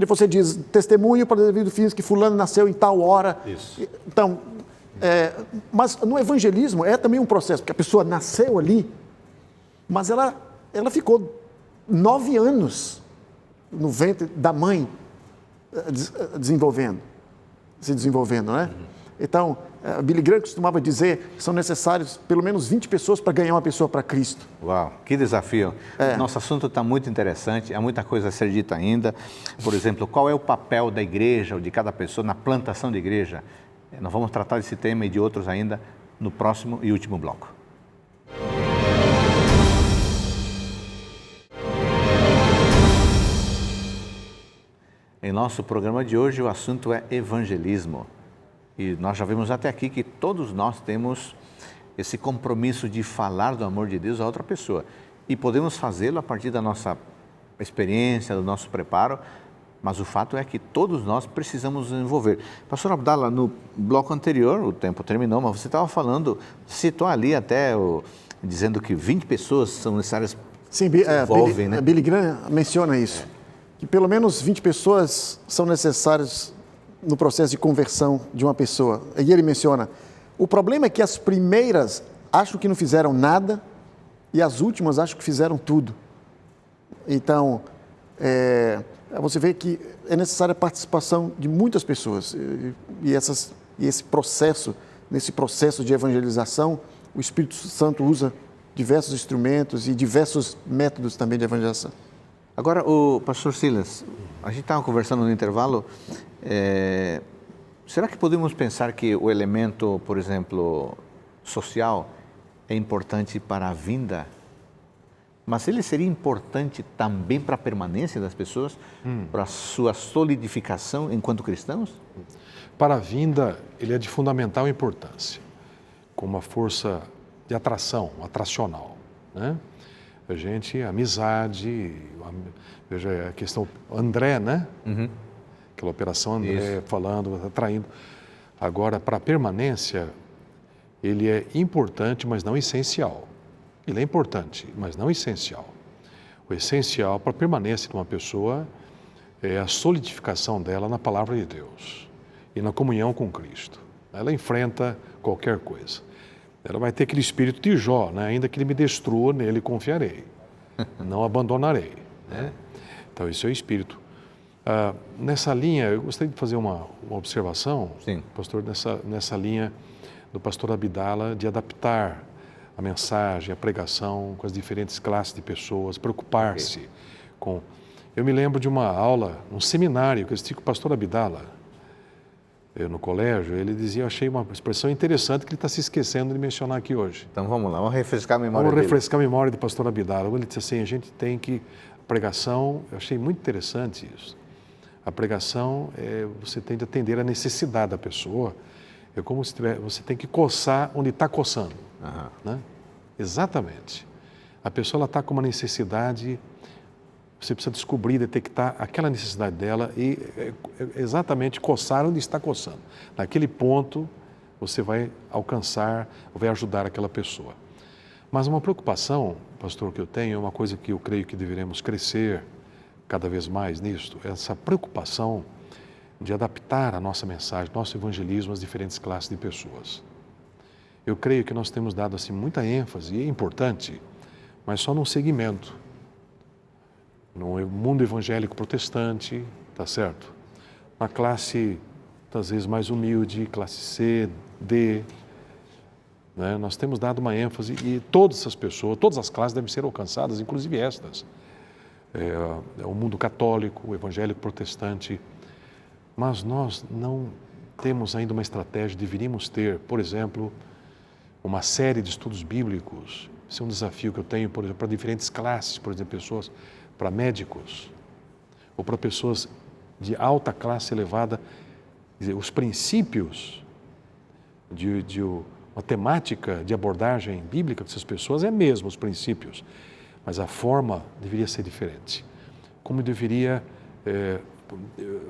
Você diz, testemunho para devido fins que fulano nasceu em tal hora. Isso. Então, mas no evangelismo é também um processo, porque a pessoa nasceu ali, mas ela ficou 9 anos no ventre da mãe se desenvolvendo, né? Então, Billy Graham costumava dizer que são necessários pelo menos 20 pessoas para ganhar uma pessoa para Cristo. Uau, que desafio. Nosso assunto está muito interessante, há muita coisa a ser dita ainda. Por exemplo, qual é o papel da igreja ou de cada pessoa na plantação de igreja? Nós vamos tratar desse tema e de outros ainda no próximo e último bloco. Em nosso programa de hoje, o assunto é evangelismo. E nós já vimos até aqui que todos nós temos esse compromisso de falar do amor de Deus a outra pessoa. E podemos fazê-lo a partir da nossa experiência, do nosso preparo, mas o fato é que todos nós precisamos nos envolver. Pastor Abdala, no bloco anterior, o tempo terminou, mas você estava falando, citou ali até, dizendo que 20 pessoas são necessárias. Sim, né? Billy Graham menciona isso, que pelo menos 20 pessoas são necessárias no processo de conversão de uma pessoa. E ele menciona, o problema é que as primeiras acham que não fizeram nada e as últimas acham que fizeram tudo. Então, você vê que é necessária a participação de muitas pessoas. Nesse processo de evangelização, o Espírito Santo usa diversos instrumentos e diversos métodos também de evangelização. Agora, o pastor Silas, a gente estava conversando no intervalo, será que podemos pensar que o elemento, por exemplo, social é importante para a vinda, mas ele seria importante também para a permanência das pessoas, para a sua solidificação enquanto cristãos? Para a vinda, ele é de fundamental importância, com uma força de atração, atracional, né? Amizade, veja a questão André, né? Aquela operação André, isso, falando, atraindo. Agora, para a permanência, ele é importante, mas não essencial. Ele é importante, mas não essencial. O essencial para a permanência de uma pessoa é a solidificação dela na palavra de Deus e na comunhão com Cristo. Ela enfrenta qualquer coisa. Ela vai ter aquele espírito de Jó, né? Ainda que ele me destrua, nele confiarei, não abandonarei, né? Então, esse é o espírito. Nessa linha, eu gostaria de fazer uma observação, sim, pastor, nessa linha do pastor Abdala, de adaptar a mensagem, a pregação com as diferentes classes de pessoas, preocupar-se com... Eu me lembro de uma aula, um seminário que eu assisti com o pastor Abdala, no colégio, ele dizia, eu achei uma expressão interessante que ele está se esquecendo de mencionar aqui hoje. Então vamos lá, vamos refrescar a memória dele. Vamos refrescar a memória do pastor Abdala. Ele disse assim, a gente tem que... A pregação, eu achei muito interessante isso. A pregação, você tem de atender a necessidade da pessoa. É como se você tem que coçar onde está coçando. Né? Exatamente. A pessoa está com uma necessidade... Você precisa descobrir, detectar aquela necessidade dela e exatamente coçar onde está coçando. Naquele ponto, você vai alcançar, vai ajudar aquela pessoa. Mas uma preocupação, pastor, que eu tenho, é uma coisa que eu creio que deveremos crescer cada vez mais nisto, é essa preocupação de adaptar a nossa mensagem, nosso evangelismo às diferentes classes de pessoas. Eu creio que nós temos dado assim muita ênfase, e é importante, mas só num segmento. No mundo evangélico protestante, tá certo? Uma classe, às vezes, mais humilde, classe C, D, né? Nós temos dado uma ênfase e todas essas pessoas, todas as classes devem ser alcançadas, inclusive estas. O mundo católico, o evangélico protestante, mas nós não temos ainda uma estratégia, deveríamos ter, por exemplo, uma série de estudos bíblicos. Esse é um desafio que eu tenho, por exemplo, para diferentes classes, por exemplo, pessoas... para médicos ou para pessoas de alta classe elevada, dizer, os princípios de uma temática de abordagem bíblica dessas pessoas é mesmo os princípios, mas a forma deveria ser diferente. Como deveria,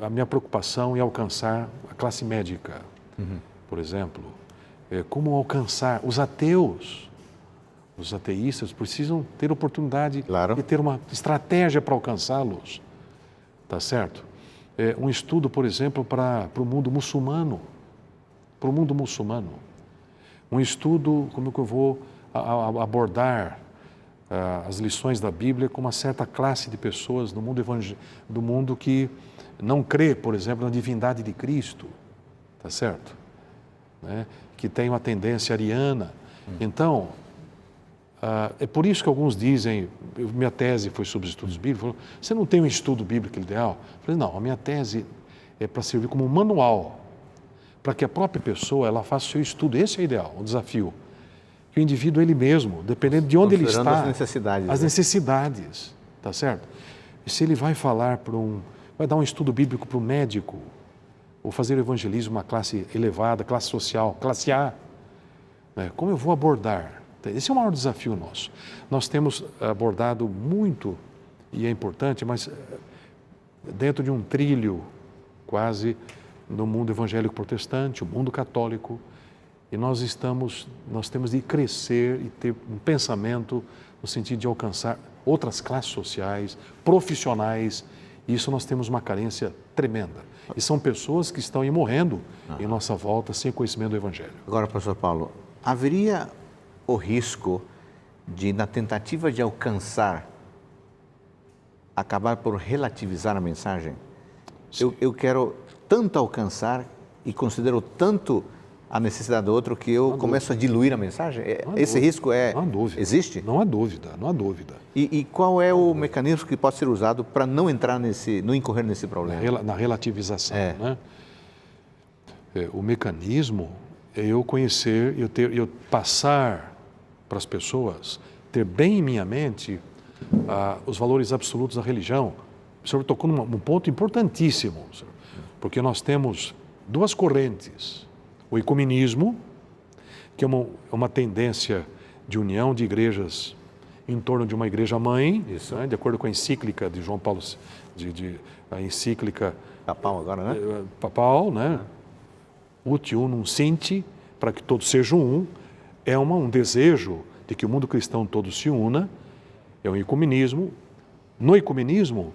a minha preocupação em alcançar a classe médica, por exemplo, como alcançar os ateus. Os ateístas precisam ter oportunidade, claro, de ter uma estratégia para alcançá-los, tá certo? um estudo, por exemplo, para o mundo muçulmano. Para o mundo muçulmano. Um estudo, como que eu vou abordar as lições da Bíblia com uma certa classe de pessoas do mundo que não crê, por exemplo, na divindade de Cristo, tá certo? Né? Que tem uma tendência ariana. Então, é por isso que alguns dizem, minha tese foi sobre estudos bíblicos, você não tem um estudo bíblico ideal? Eu falei, não, a minha tese é para servir como um manual, para que a própria pessoa ela faça o seu estudo. Esse é o ideal, o desafio. Que o indivíduo, ele mesmo, dependendo de onde ele está, as necessidades, tá certo? E se ele vai falar vai dar um estudo bíblico para um médico, ou fazer o evangelismo uma classe elevada, classe social, classe A, né? Como eu vou abordar? Esse é o maior desafio nosso. Nós temos abordado muito, e é importante, mas dentro de um trilho quase no mundo evangélico protestante, o mundo católico, e nós temos de crescer e ter um pensamento no sentido de alcançar outras classes sociais, profissionais, e isso nós temos uma carência tremenda. E são pessoas que estão aí morrendo em nossa volta sem conhecimento do Evangelho. Agora, pastor Paulo, haveria o risco de, na tentativa de alcançar, acabar por relativizar a mensagem? Eu quero tanto alcançar e considero tanto a necessidade do outro que eu começo a diluir a mensagem? Esse risco existe? Não há dúvida, não há dúvida. E qual é o mecanismo que pode ser usado para não incorrer nesse problema? Na relativização, né? O mecanismo é eu conhecer, eu passar para as pessoas, ter bem em minha mente os valores absolutos da religião. O senhor tocou num ponto importantíssimo, senhor, porque nós temos duas correntes. O ecumenismo, que é uma tendência de união de igrejas em torno de uma igreja-mãe, né, de acordo com a encíclica de João Paulo, a encíclica papal agora, né? Papal, né? Ut unum sint, para que todos sejam um, é um desejo de que o mundo cristão todo se una, é um ecumenismo. No ecumenismo,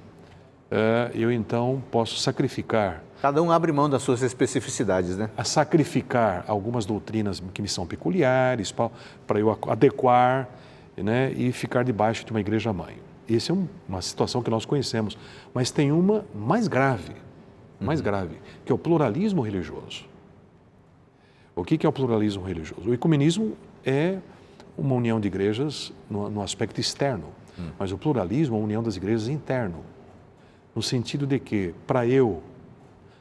eu então posso sacrificar. Cada um abre mão das suas especificidades, né? A sacrificar algumas doutrinas que me são peculiares, para eu adequar, né, e ficar debaixo de uma igreja-mãe. Essa é uma situação que nós conhecemos, mas tem uma mais grave, que é o pluralismo religioso. O que é o pluralismo religioso? O ecumenismo é uma união de igrejas no aspecto externo, mas o pluralismo é a união das igrejas interno, no sentido de que, para eu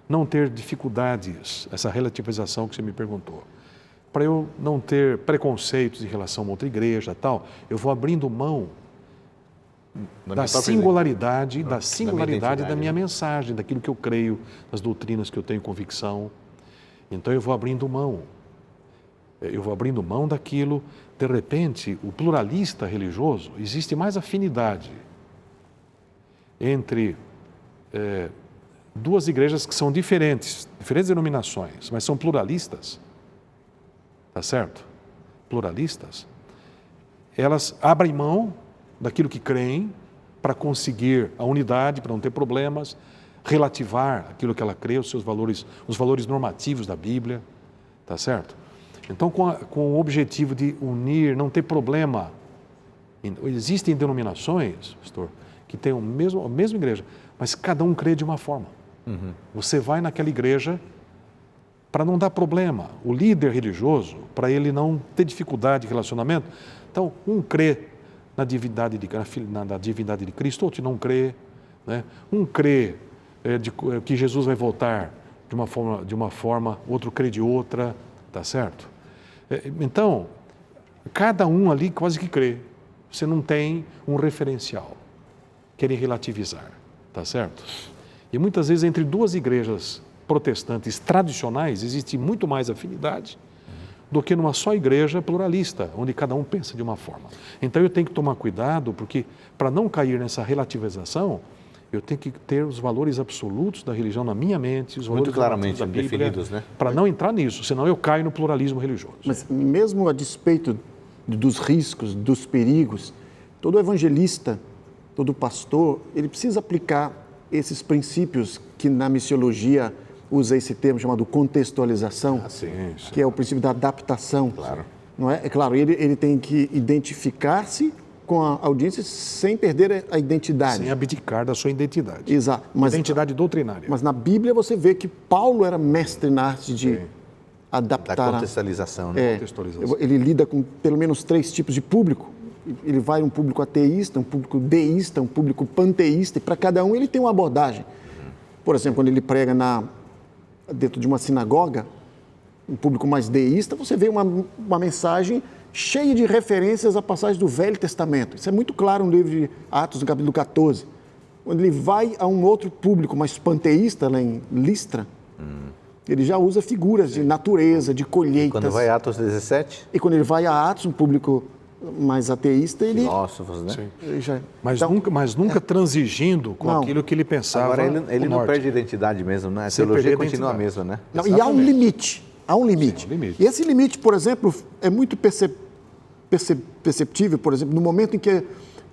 não ter dificuldades, essa relativização que você me perguntou, para eu não ter preconceitos em relação a outra igreja e tal, eu vou abrindo mão da singularidade da minha mensagem, daquilo que eu creio, das doutrinas que eu tenho convicção. Então eu vou abrindo mão. Daquilo. De repente, o pluralista religioso, existe mais afinidade entre duas igrejas que são diferentes denominações, mas são pluralistas, tá certo? Pluralistas. Elas abrem mão daquilo que creem para conseguir a unidade, para não ter problemas, relativar aquilo que ela crê, os valores normativos da Bíblia, tá certo? Então, com o objetivo de unir, não ter problema. Existem denominações, pastor, que têm a mesma igreja, mas cada um crê de uma forma. Você vai naquela igreja para não dar problema. O líder religioso, para ele não ter dificuldade de relacionamento, então, um crê na divindade de Cristo, outro não crê, né? Um crê que Jesus vai voltar de uma forma, outro crê de outra, tá certo? Então, cada um ali quase que crê. Você não tem um referencial. Querem relativizar, tá certo? E muitas vezes entre duas igrejas protestantes tradicionais existe muito mais afinidade do que numa só igreja pluralista, onde cada um pensa de uma forma. Então eu tenho que tomar cuidado, porque para não cair nessa relativização, eu tenho que ter os valores absolutos da religião na minha mente, os valores muito claramente da Bíblia, definidos, né? Para não entrar nisso, senão eu caio no pluralismo religioso. Mas mesmo a despeito dos riscos, dos perigos, todo evangelista, todo pastor, ele precisa aplicar esses princípios que na missiologia usa esse termo chamado contextualização, que é o princípio da adaptação. Claro. Não é? É claro, ele tem que identificar-se com a audiência sem perder a identidade. Sem abdicar da sua identidade. Exato. Identidade doutrinária. Mas na Bíblia você vê que Paulo era mestre na arte de adaptar. Da contextualização, né? Contextualização. Ele lida com pelo menos 3 tipos de público. Ele vai um público ateísta, um público deísta, um público panteísta, e para cada um ele tem uma abordagem. Por exemplo, quando ele prega dentro de uma sinagoga, um público mais deísta, você vê uma mensagem cheia de referências a passagens do Velho Testamento. Isso é muito claro no livro de Atos, no capítulo 14. Quando ele vai a um outro público mais panteísta, lá em Listra, ele já usa figuras de natureza, de colheitas. Quando vai a Atos 17? E quando ele vai a Atos, um público mais ateísta, ele... Filósofos, né? Sim. ele já... Mas nunca transigindo com Não. aquilo que ele pensava. Agora, ele não norte. perde a identidade mesmo, né? A Sem teologia perder a continua a identidade. mesma, né? Não, e há um limite. Há um limite. Sim, um limite. E esse limite, por exemplo, é muito perceptível, por exemplo, no momento em que,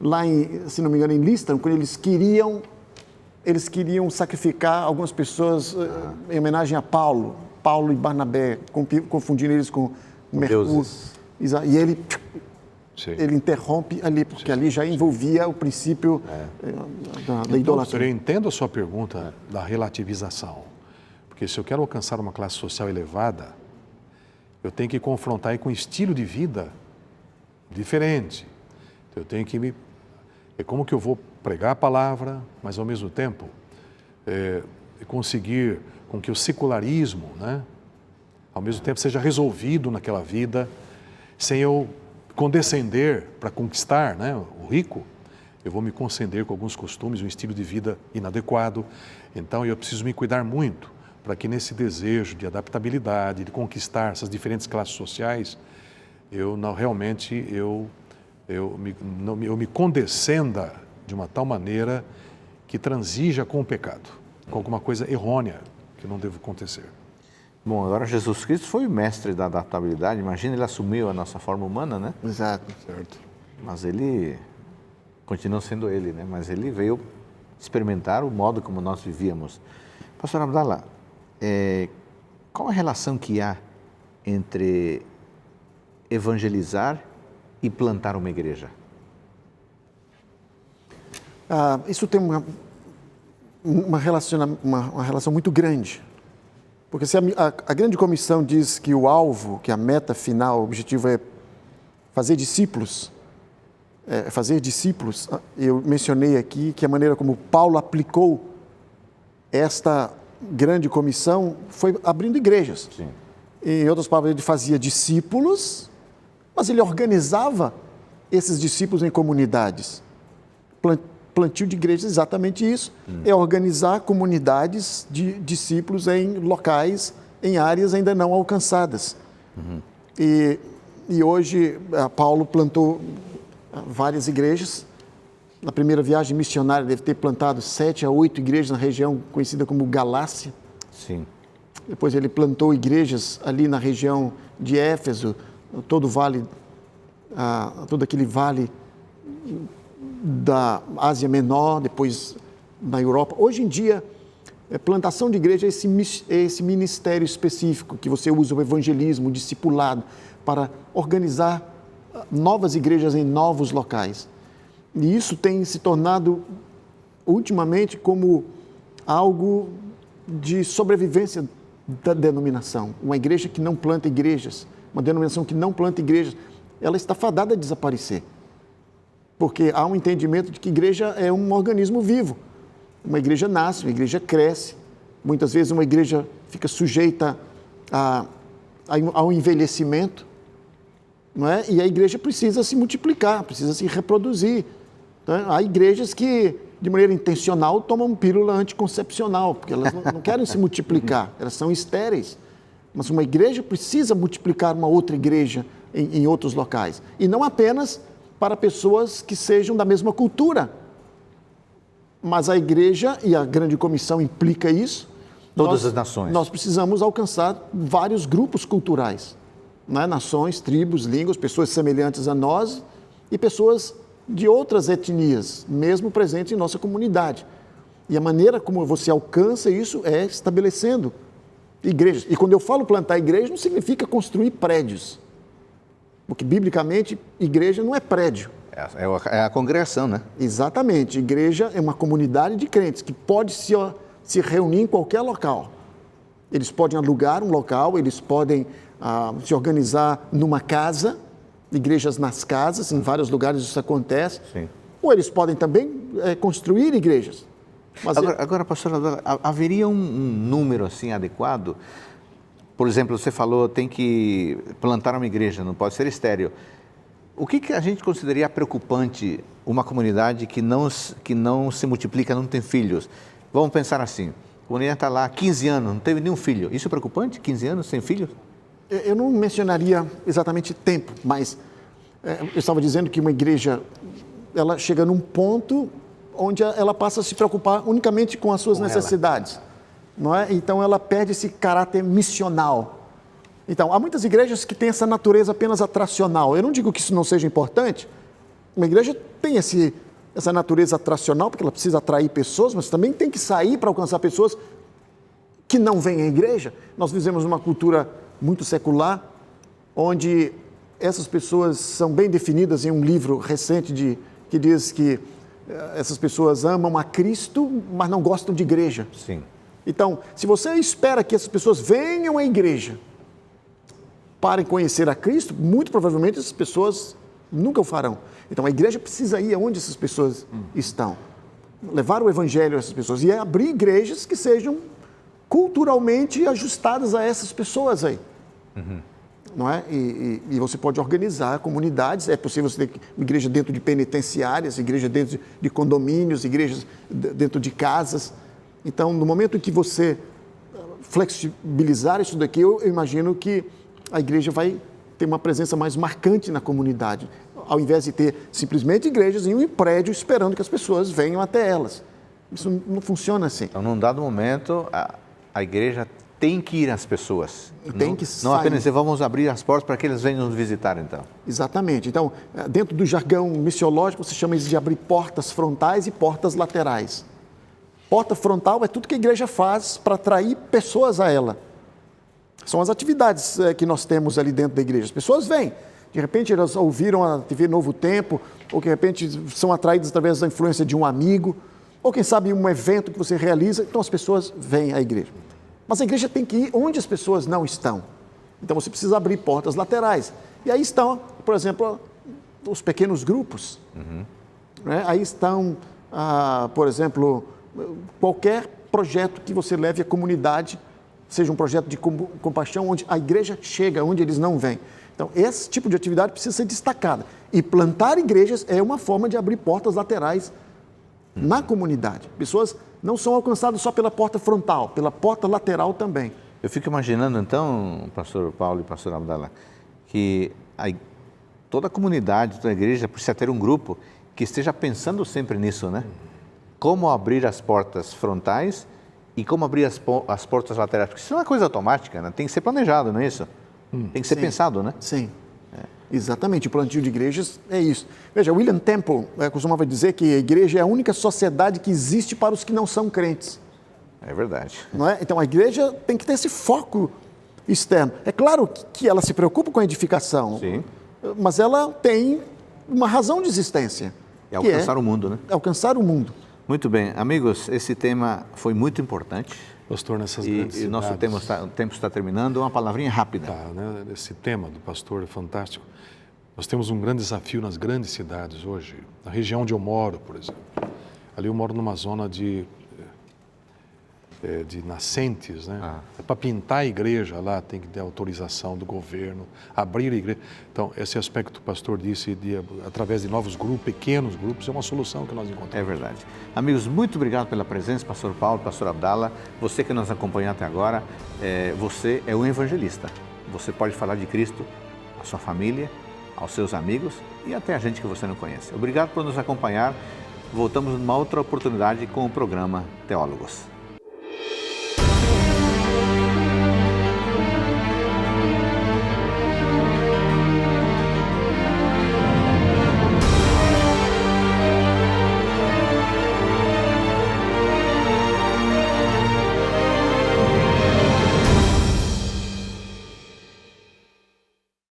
lá em, se não me engano, em Listra, quando eles queriam sacrificar algumas pessoas em homenagem a Paulo e Barnabé, confundindo eles com Mercúrio. E ele interrompe ali, porque ali já envolvia o princípio da idolatria. Eu entendo a sua pergunta da relativização. Porque se eu quero alcançar uma classe social elevada, eu tenho que confrontar aí com um estilo de vida diferente. Eu tenho que é como que eu vou pregar a palavra, mas ao mesmo tempo conseguir com que o secularismo, né, ao mesmo tempo seja resolvido naquela vida, sem eu condescender para conquistar, né, o rico. Eu vou me conceder com alguns costumes, um estilo de vida inadequado. Então eu preciso me cuidar muito para que nesse desejo de adaptabilidade, de conquistar essas diferentes classes sociais, eu me condescenda de uma tal maneira que transija com o pecado, com alguma coisa errônea que não deve acontecer. Bom, agora Jesus Cristo foi o mestre da adaptabilidade. Imagina, ele assumiu a nossa forma humana, né? Exato. Certo. Mas ele continua sendo ele, né? Mas ele veio experimentar o modo como nós vivíamos. Pastor Abdallah, qual a relação que há entre evangelizar e plantar uma igreja? Isso tem uma relação muito grande. Porque se a grande comissão diz que o alvo, que a meta final, o objetivo é fazer discípulos, eu mencionei aqui que a maneira como Paulo aplicou esta grande comissão foi abrindo igrejas. Sim. Em outras palavras, ele fazia discípulos, mas ele organizava esses discípulos em comunidades. Plantio de igrejas é exatamente isso. É organizar comunidades de discípulos em locais, em áreas ainda não alcançadas. E hoje, Paulo plantou várias igrejas. Na primeira viagem missionária, deve ter plantado 7 a 8 igrejas na região conhecida como Galácia. Sim. Depois ele plantou igrejas ali na região de Éfeso, todo aquele vale da Ásia Menor, depois na Europa. Hoje em dia, plantação de igreja é esse ministério específico que você usa o evangelismo, o discipulado, para organizar novas igrejas em novos locais. E isso tem se tornado, ultimamente, como algo de sobrevivência da denominação. Uma igreja que não planta igrejas, uma denominação que não planta igrejas, ela está fadada a desaparecer. Porque há um entendimento de que igreja é um organismo vivo. Uma igreja nasce, uma igreja cresce. Muitas vezes uma igreja fica sujeita ao envelhecimento, não é? E a igreja precisa se multiplicar, precisa se reproduzir. Então, há igrejas que, de maneira intencional, tomam pílula anticoncepcional, porque elas não querem se multiplicar, elas são estéreis. Mas uma igreja precisa multiplicar uma outra igreja em outros locais. E não apenas para pessoas que sejam da mesma cultura. Mas a igreja, e a grande comissão implica isso, Todas as nações. Nós precisamos alcançar vários grupos culturais, né? Nações, tribos, línguas, pessoas semelhantes a nós e pessoas de outras etnias, mesmo presentes em nossa comunidade. E a maneira como você alcança isso é estabelecendo igrejas. E quando eu falo plantar igreja, não significa construir prédios. Porque, biblicamente, igreja não é prédio. É a congregação, né? Exatamente. Igreja é uma comunidade de crentes que pode se reunir em qualquer local. Eles podem alugar um local, eles podem se organizar numa casa, igrejas nas casas, em vários lugares isso acontece. Sim. Ou eles podem também construir igrejas. Mas Agora, pastor Abdala, haveria um número assim adequado? Por exemplo, você falou tem que plantar uma igreja, não pode ser estéril. O que a gente consideraria preocupante uma comunidade que não se multiplica, não tem filhos? Vamos pensar assim, a comunidade está lá há 15 anos, não teve nenhum filho. Isso é preocupante? 15 anos sem filhos? eu não mencionaria exatamente tempo, mas eu estava dizendo que uma igreja, ela chega num ponto onde ela passa a se preocupar unicamente com as suas necessidades, não é? Então ela perde esse caráter missional. Então, há muitas igrejas que têm essa natureza apenas atracional. Eu não digo que isso não seja importante. Uma igreja tem essa natureza atracional, porque ela precisa atrair pessoas, mas também tem que sair para alcançar pessoas que não vêm à igreja. Nós vivemos uma cultura muito secular, onde essas pessoas são bem definidas em um livro recente que diz que essas pessoas amam a Cristo, mas não gostam de igreja. Sim. Então, se você espera que essas pessoas venham à igreja para conhecer a Cristo, muito provavelmente essas pessoas nunca o farão. Então, a igreja precisa ir aonde essas pessoas estão. Levar o evangelho a essas pessoas e abrir igrejas que sejam culturalmente ajustadas a essas pessoas aí. Não é? E você pode organizar comunidades, é possível você ter uma igreja dentro de penitenciárias, igreja dentro de condomínios, igrejas dentro de casas. Então, no momento em que você flexibilizar isso daqui, eu imagino que a igreja vai ter uma presença mais marcante na comunidade, ao invés de ter simplesmente igrejas em um prédio esperando que as pessoas venham até elas. Isso não funciona assim. Então, num dado momento, a igreja tem que ir às pessoas. Tem que não apenas dizer, vamos abrir as portas para que eles venham nos visitar, então. Exatamente. Então, dentro do jargão missiológico, você chama isso de abrir portas frontais e portas laterais. Porta frontal é tudo que a igreja faz para atrair pessoas a ela. São as atividades que nós temos ali dentro da igreja. As pessoas vêm, de repente elas ouviram a TV Novo Tempo, ou de repente são atraídas através da influência de um amigo, ou quem sabe um evento que você realiza, então as pessoas vêm à igreja. Mas a igreja tem que ir onde as pessoas não estão. Então você precisa abrir portas laterais. E aí estão, por exemplo, os pequenos grupos. Né? Aí estão, por exemplo, qualquer projeto que você leve à comunidade, seja um projeto de compaixão, onde a igreja chega, onde eles não vêm. Então, esse tipo de atividade precisa ser destacada. E plantar igrejas é uma forma de abrir portas laterais na comunidade. Pessoas não são alcançadas só pela porta frontal, pela porta lateral também. Eu fico imaginando, então, pastor Paulo e pastor Abdala, que toda a comunidade, toda a igreja precisa ter um grupo que esteja pensando sempre nisso, né? Como abrir as portas frontais e como abrir as portas laterais. Porque isso não é coisa automática, né? Tem que ser planejado, não é isso? Tem que ser pensado, né? Sim, exatamente. O plantio de igrejas é isso. Veja, William Temple costumava dizer que a igreja é a única sociedade que existe para os que não são crentes. É verdade. Não é? Então, a igreja tem que ter esse foco externo. É claro que ela se preocupa com a edificação, sim, mas ela tem uma razão de existência. É alcançar o mundo, né? Alcançar o mundo. Muito bem. Amigos, esse tema foi muito importante. Pastor, nessas grandes cidades... E nosso tempo está terminando. Uma palavrinha rápida. Né? Esse tema do pastor é fantástico. Nós temos um grande desafio nas grandes cidades hoje. Na região onde eu moro, por exemplo. Ali eu moro numa zona de nascentes, né? Para pintar a igreja lá tem que ter autorização do governo, abrir a igreja. Então, esse aspecto que o pastor disse, através de novos grupos, pequenos grupos, é uma solução que nós encontramos. É verdade. Amigos, muito obrigado pela presença, pastor Paulo, pastor Abdala. Você que nos acompanhou até agora, você é um evangelista. Você pode falar de Cristo à sua família, aos seus amigos e até a gente que você não conhece. Obrigado por nos acompanhar. Voltamos numa outra oportunidade com o programa Teólogos.